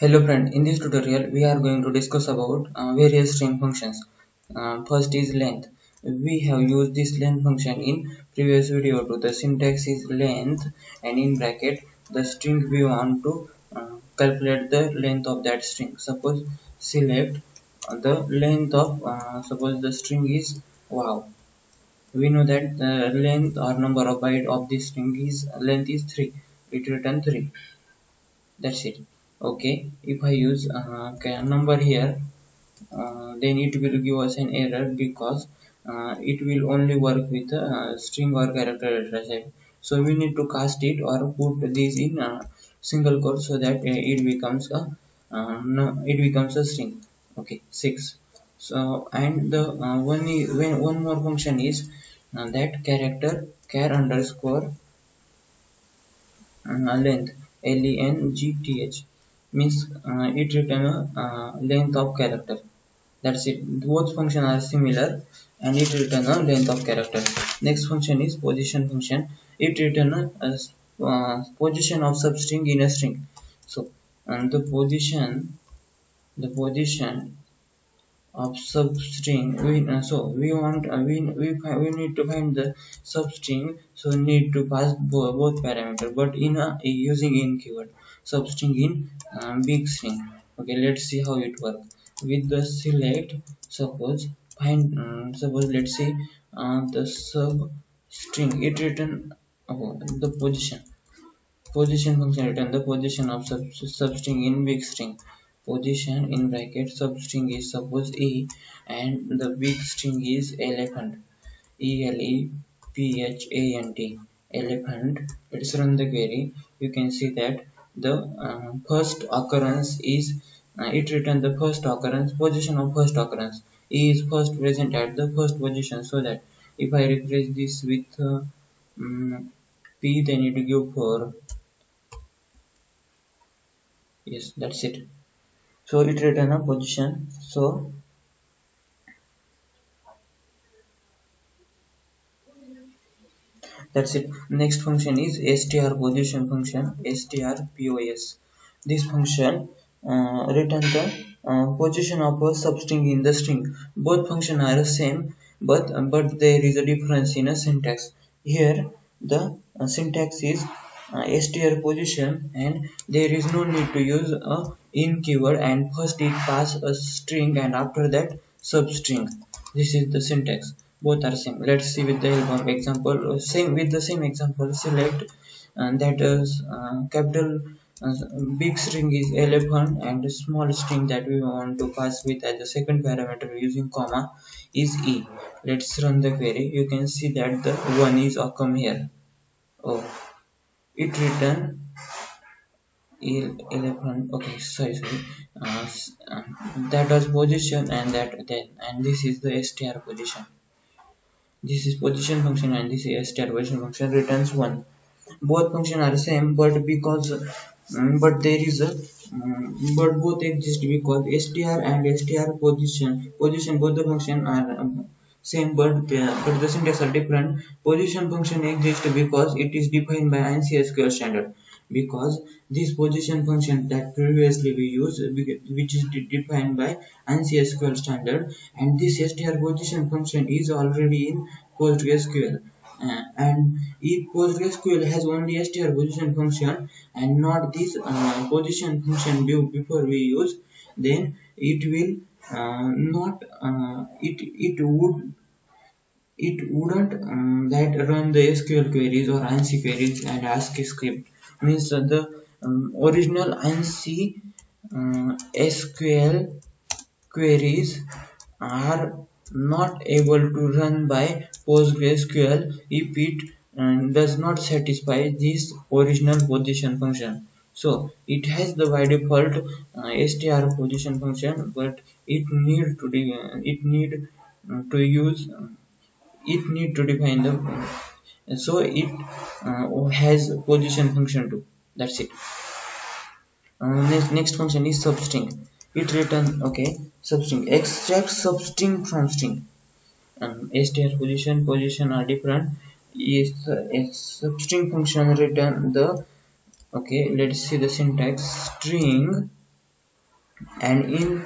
Hello friend, in this tutorial we are going to discuss about various string functions. First is length. We have used this length function in previous video too. The syntax is length and in bracket the string we want to calculate the length of that string. Suppose select the length of suppose the string is wow. We know that the length or number of byte of this string is length is 3. It return 3. That's it. Okay, if I use number here, then it will give us an error because it will only work with string or character data type. So we need to cast it or put this in single quote so that it becomes a string. Okay, 6. So and the one more function is that character char underscore length length means it return a length of character. That's it. Both functions are similar and it return a length of character. Next function is position function. It return position of substring in a string. So and the position of substring we need to find the substring, so need to pass both parameter but in using in keyword substring in big string. Okay, let's see how it works with the select. Suppose let's say the substring it return the position function return the position of substring in big string. Position in bracket substring is suppose e and the big string is elephant. Elephant. Elephant. Let's run the query. You can see that the first occurrence is it return the first occurrence position of first occurrence. E is first present at the first position, so that if I refresh this with p, then it will give 4. Yes, that's it. So it return a position. So that's it. Next function is str position function, strpos. This function return the position of a substring in the string. Both function are the same, but there is a difference in a syntax. Here the syntax is str position and there is no need to use a in keyword, and first it pass a string and after that substring. This is the syntax. Both are same. Let's see with the help of example. Same example, select that is capital uh, big string is elephant and the small string that we want to pass with as a second parameter using comma is e. Let's run the query. You can see that the one is come here. Oh, it return elephant. Okay, sorry. That was position and this is the str position. This is position function and this is str position function returns 1. Both function are same, but because but there is a but both exist because str and str position both the function are same, but the syntax are different. Position function exists because it is defined by ANSI SQL standard. Because this position function that previously we used, which is defined by ANSI SQL standard, and this str position function is already in PostgreSQL. And if PostgreSQL has only str position function and not this position function before we use, then it will not it wouldn't that run the SQL queries or ANSI queries and ASCII script. Means the original ANSI SQL queries are not able to run by PostgreSQL if it does not satisfy this original position function. So it has the by default str position function, but it need to use it need to define the so it has position function too. That's it. Next function is substring. It return substring extract substring from string. Str position are different. Is a substring function return the let's see the syntax string and in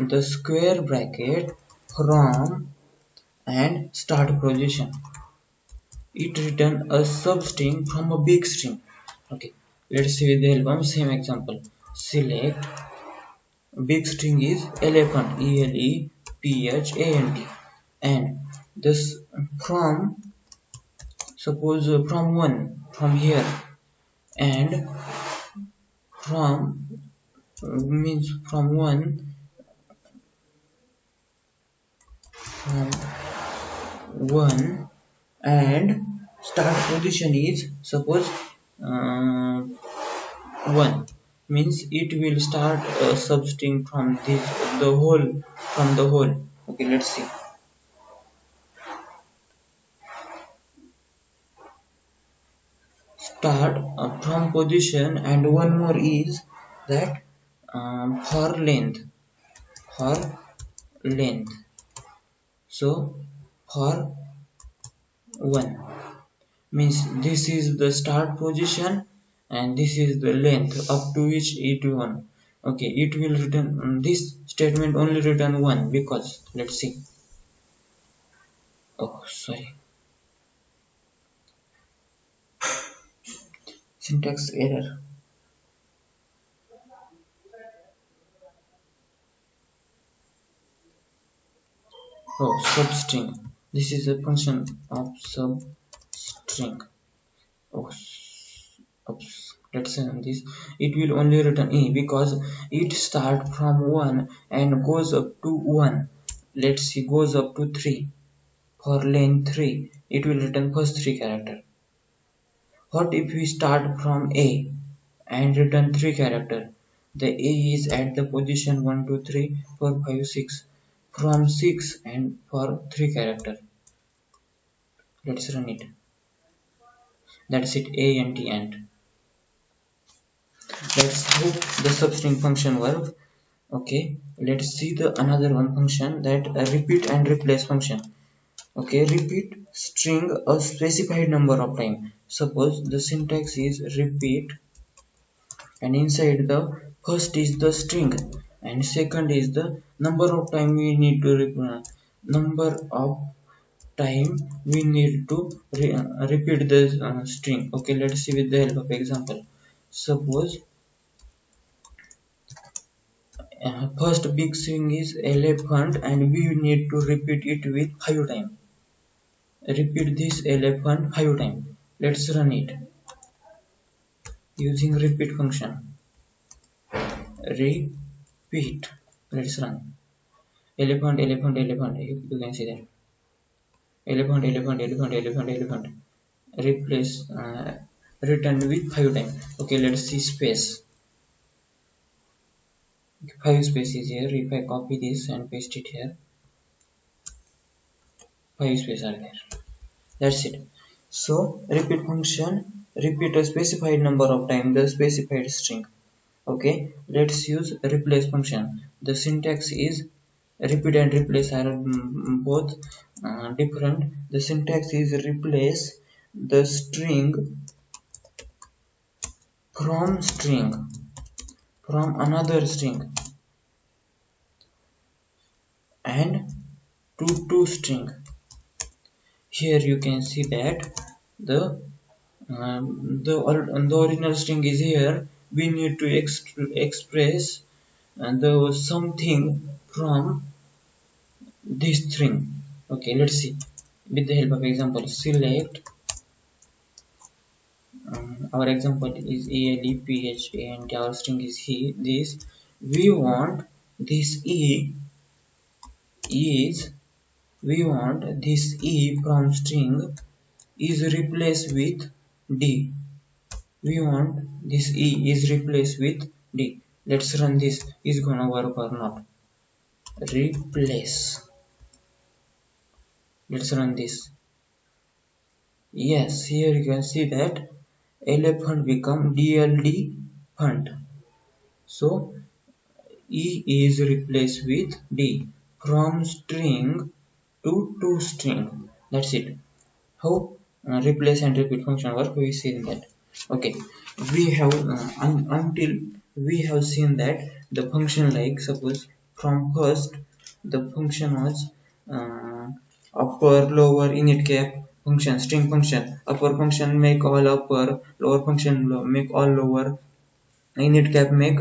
the square bracket from and start position, it return a substring from a big string. Okay, let's see with the help of same example. Select big string is elephant, ELEPHANT, and this from, suppose from 1 from here, and from means from 1, from 1, and start position is suppose uh, 1, means it will start a substring from this, the whole, from the whole. Okay, let's see. Start from position, and one more is that for length, for length. So for 1 means this is the start position and this is the length up to which it 1. Okay, it will return this statement only return 1 because, let's see. Oh, sorry, syntax error. Oh, substring, this is a function of substring. Oh, oops, let's say this, it will only return e because it start from 1 and goes up to 1. Let's see, goes up to 3. For length 3, it will return first 3 character. What if we start from A and return 3 character? The A is at the position 1, 2, 3, 4, 5, 6. From 6 and for 3 character. Let's run it. That's it, A and T and. Let's hope the substring function work. Okay, let's see the another one function, that repeat and replace function. Okay, repeat string a specified number of time. Suppose the syntax is repeat, and inside the first is the string and second is the number of time we need to number of time we need to repeat the string. Okay, let's see with the help of example. Suppose first big string is elephant and we need to repeat it with 5 times. Repeat this elephant 5 times. Let's run it using repeat function. Repeat. Let's run. Elephant, elephant, elephant. You can see that. Elephant, elephant, elephant, elephant, elephant. Replace, return with 5 times. Okay, let's see space. 5 spaces here. If I copy this and paste it here, 5 spaces are there. That's it. So repeat function repeat a specified number of times the specified string. Okay, let's use replace function. The syntax is repeat and replace are both different. The syntax is replace the string from another string and to string. Here you can see that the original string is here. We need to express the something from this string. Okay, let's see with the help of example. Select our example is ELEPHANT and our string is this. We want this is we want this from string is replaced with D. We want this is replaced with D. Let's run this. Is gonna work or not? Replace. Let's run this. Yes, here you can see that elephant become DLD hunt. So E is replaced with D from string to string. That's it. How replace and repeat function work, we see in that. Okay, we have until we have seen that the function, like suppose from first the function was uh, upper lower init cap function, string function, upper function make all upper, lower function make all lower, init cap make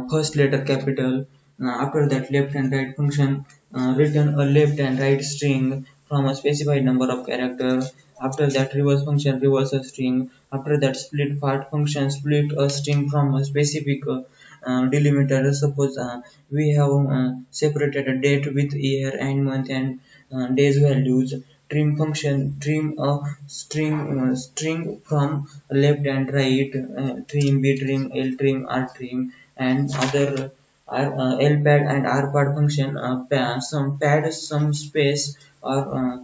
first letter capital. After that, left and right function return a left and right string from a specified number of character. After that, reverse function reverse a string. After that, split part function split a string from a specific delimiter. Suppose we have separated a date with year and month and days values. Trim function trim a string from left and right, trim b trim l trim r trim, and other lpad and rpad function some pad some space or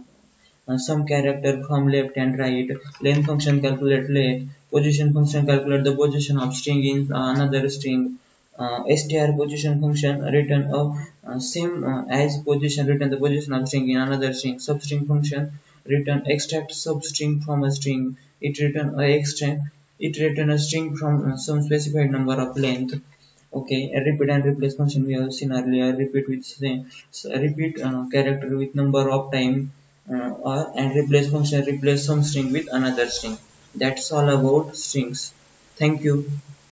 some character from left and right. Length function calculate length. Position function calculate the position of string in another string. Str position function return of same as position return the position of string in another string. Substring function return extract substring from a string. It return a string from some specified number of length. Okay, a repeat and replace function we have seen earlier. Repeat with same repeat character with number of time, or and replace function replace some string with another string. That's all about strings. Thank you.